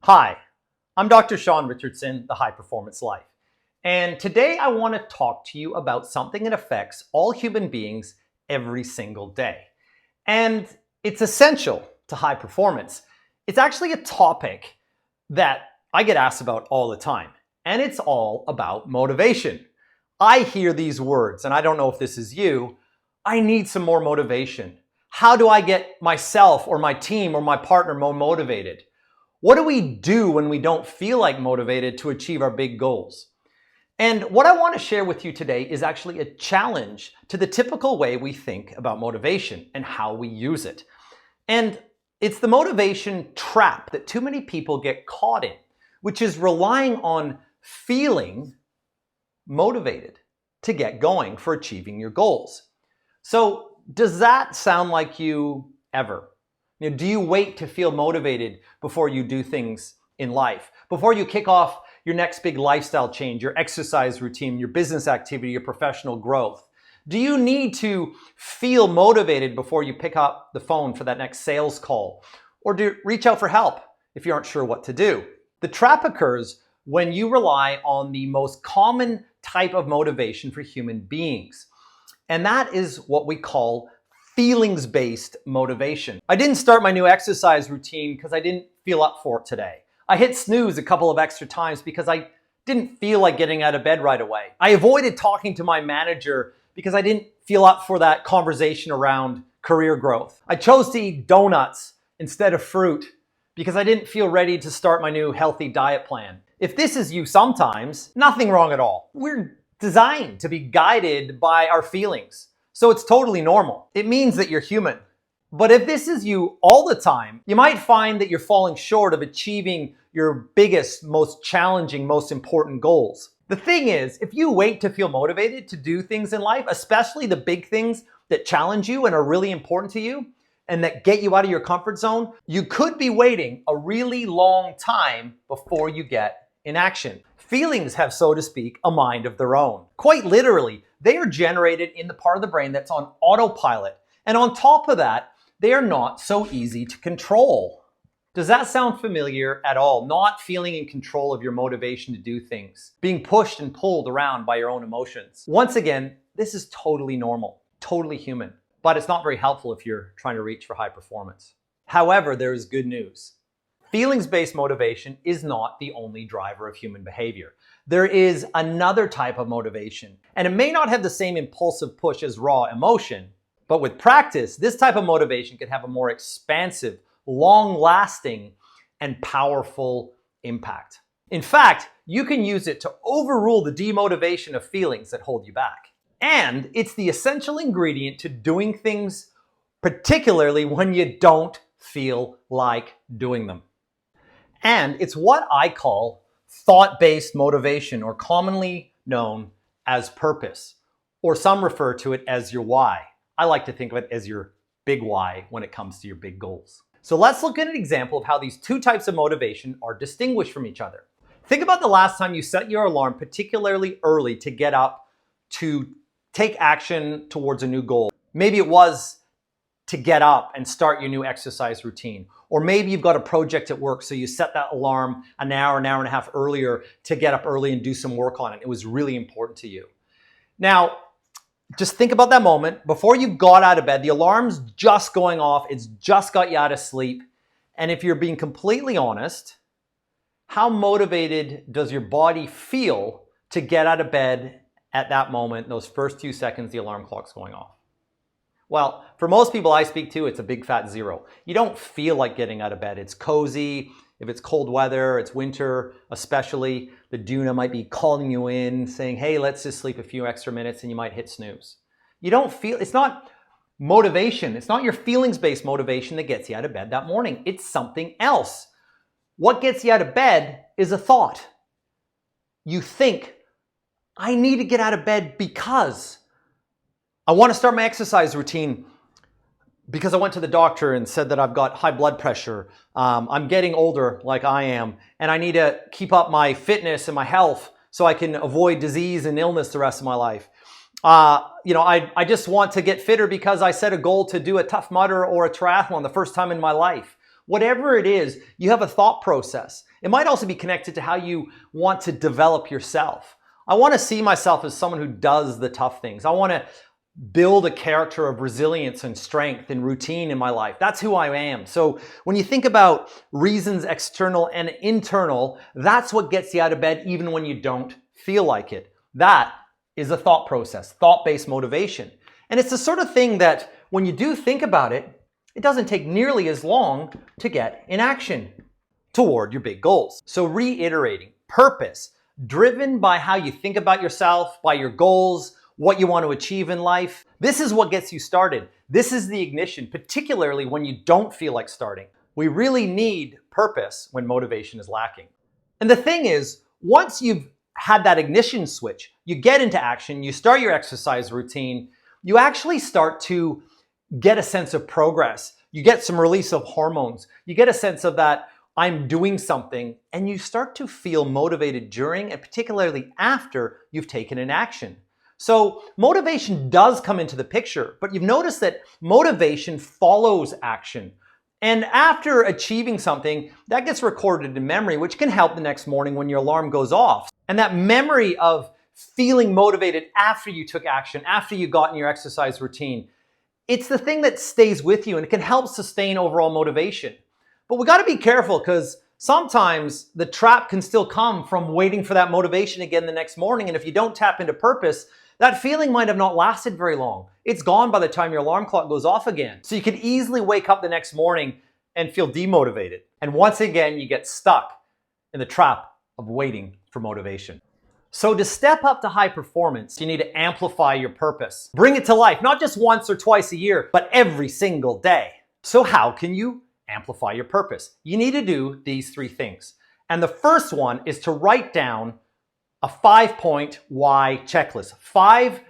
Hi, I'm Dr. Sean Richardson, The High Performance Life. And today I want to talk to you about something that affects all human beings every single day. And it's essential to high performance. It's actually a topic that I get asked about all the time. And it's all about motivation. I hear these words, and I don't know if this is you. I need some more motivation. How do I get myself or my team or my partner more motivated? What do we do when we don't feel like motivated to achieve our big goals? And what I want to share with you today is actually a challenge to the typical way we think about motivation and how we use it. And it's the motivation trap that too many people get caught in, which is relying on feeling motivated to get going for achieving your goals. So, does that sound like you ever? Do you wait to feel motivated before you do things in life? Before you kick off your next big lifestyle change, your exercise routine, your business activity, your professional growth? Do you need to feel motivated before you pick up the phone for that next sales call? Or do reach out for help if you aren't sure what to do? The trap occurs when you rely on the most common type of motivation for human beings. And that is what we call feelings-based motivation. I didn't start my new exercise routine because I didn't feel up for it today. I hit snooze a couple of extra times because I didn't feel like getting out of bed right away. I avoided talking to my manager because I didn't feel up for that conversation around career growth. I chose to eat donuts instead of fruit because I didn't feel ready to start my new healthy diet plan. If this is you sometimes, nothing wrong at all. We're designed to be guided by our feelings. So it's totally normal. It means that you're human. But if this is you all the time, you might find that you're falling short of achieving your biggest, most challenging, most important goals. The thing is, if you wait to feel motivated to do things in life, especially the big things that challenge you and are really important to you and that get you out of your comfort zone, you could be waiting a really long time before you get in action. Feelings have, so to speak, a mind of their own. Quite literally, they are generated in the part of the brain that's on autopilot. And on top of that, they are not so easy to control. Does that sound familiar at all? Not feeling in control of your motivation to do things, being pushed and pulled around by your own emotions. Once again, this is totally normal, totally human, but it's not very helpful if you're trying to reach for high performance. However, there is good news. Feelings-based motivation is not the only driver of human behavior. There is another type of motivation, and it may not have the same impulsive push as raw emotion, but with practice, this type of motivation can have a more expansive, long-lasting, and powerful impact. In fact, you can use it to overrule the demotivation of feelings that hold you back. And it's the essential ingredient to doing things, particularly when you don't feel like doing them. And it's what I call thought-based motivation, or commonly known as purpose, or some refer to it as your why. I like to think of it as your big why when it comes to your big goals. So let's look at an example of how these two types of motivation are distinguished from each other. Think about the last time you set your alarm particularly early to get up to take action towards a new goal. Maybe it was to get up and start your new exercise routine. Or maybe you've got a project at work, so you set that alarm an hour and a half earlier to get up early and do some work on it. It was really important to you. Now, just think about that moment. Before you got out of bed, the alarm's just going off. It's just got you out of sleep. And if you're being completely honest, how motivated does your body feel to get out of bed at that moment, those first few seconds the alarm clock's going off? Well, for most people I speak to, it's a big fat zero. You don't feel like getting out of bed. It's cozy. If it's cold weather, it's winter, especially, the doona might be calling you in, saying, hey, let's just sleep a few extra minutes, and you might hit snooze. You don't feel, it's not motivation. It's not your feelings-based motivation that gets you out of bed that morning. It's something else. What gets you out of bed is a thought. You think, I need to get out of bed because I want to start my exercise routine because I went to the doctor and said that I've got high blood pressure. I'm getting older like I am, and I need to keep up my fitness and my health so I can avoid disease and illness the rest of my life. I just want to get fitter because I set a goal to do a Tough Mudder or a triathlon the first time in my life. Whatever it is, you have a thought process. It might also be connected to how you want to develop yourself. I want to see myself as someone who does the tough things. I want to build a character of resilience and strength and routine in my life. That's who I am. So when you think about reasons, external and internal, that's what gets you out of bed even when you don't feel like it. That is a thought process, thought-based motivation. And it's the sort of thing that when you do think about it, it doesn't take nearly as long to get in action toward your big goals. So reiterating, purpose, driven by how you think about yourself, by your goals, what you want to achieve in life. This is what gets you started. This is the ignition, particularly when you don't feel like starting. We really need purpose when motivation is lacking. And the thing is, once you've had that ignition switch, you get into action, you start your exercise routine, you actually start to get a sense of progress. You get some release of hormones. You get a sense of that I'm doing something, and you start to feel motivated during and particularly after you've taken an action. So motivation does come into the picture, but you've noticed that motivation follows action. And after achieving something, that gets recorded in memory, which can help the next morning when your alarm goes off. And that memory of feeling motivated after you took action, after you got in your exercise routine, it's the thing that stays with you and it can help sustain overall motivation. But we got to be careful because sometimes the trap can still come from waiting for that motivation again the next morning. And if you don't tap into purpose, that feeling might have not lasted very long. It's gone by the time your alarm clock goes off again. So you could easily wake up the next morning and feel demotivated. And once again, you get stuck in the trap of waiting for motivation. So to step up to high performance, you need to amplify your purpose. Bring it to life, not just once or twice a year, but every single day. So how can you amplify your purpose? You need to do these 3 things. And the first one is to write down a 5-point why checklist. 5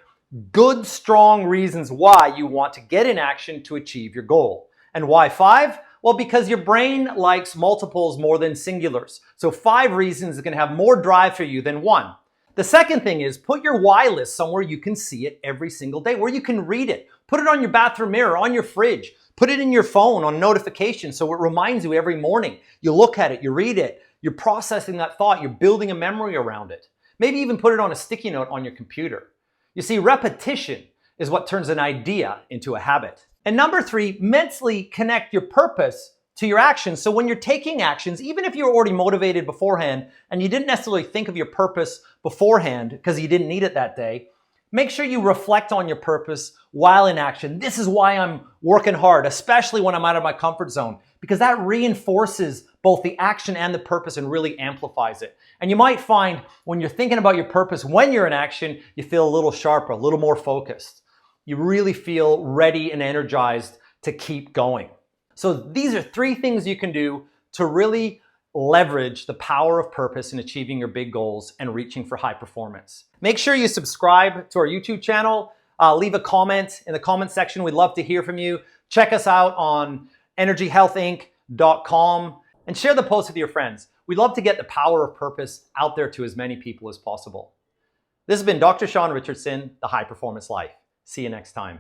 good, strong reasons why you want to get in action to achieve your goal. And why 5? Well, because your brain likes multiples more than singulars. So 5 reasons is going to have more drive for you than 1. The second thing is put your why list somewhere you can see it every single day, where you can read it. Put it on your bathroom mirror, on your fridge. Put it in your phone on notifications so it reminds you every morning. You look at it, you read it, you're processing that thought, you're building a memory around it. Maybe even put it on a sticky note on your computer. You see, repetition is what turns an idea into a habit. And number 3, mentally connect your purpose to your actions. So when you're taking actions, even if you're already motivated beforehand and you didn't necessarily think of your purpose beforehand because you didn't need it that day, make sure you reflect on your purpose while in action. This is why I'm working hard, especially when I'm out of my comfort zone, because that reinforces both the action and the purpose and really amplifies it. And you might find when you're thinking about your purpose, when you're in action, you feel a little sharper, a little more focused. You really feel ready and energized to keep going. So these are 3 things you can do to really leverage the power of purpose in achieving your big goals and reaching for high performance. Make sure you subscribe to our YouTube channel. Leave a comment in the comment section. We'd love to hear from you. Check us out on energyhealthinc.com and share the post with your friends. We'd love to get the power of purpose out there to as many people as possible. This has been Dr. Sean Richardson, The High Performance Life. See you next time.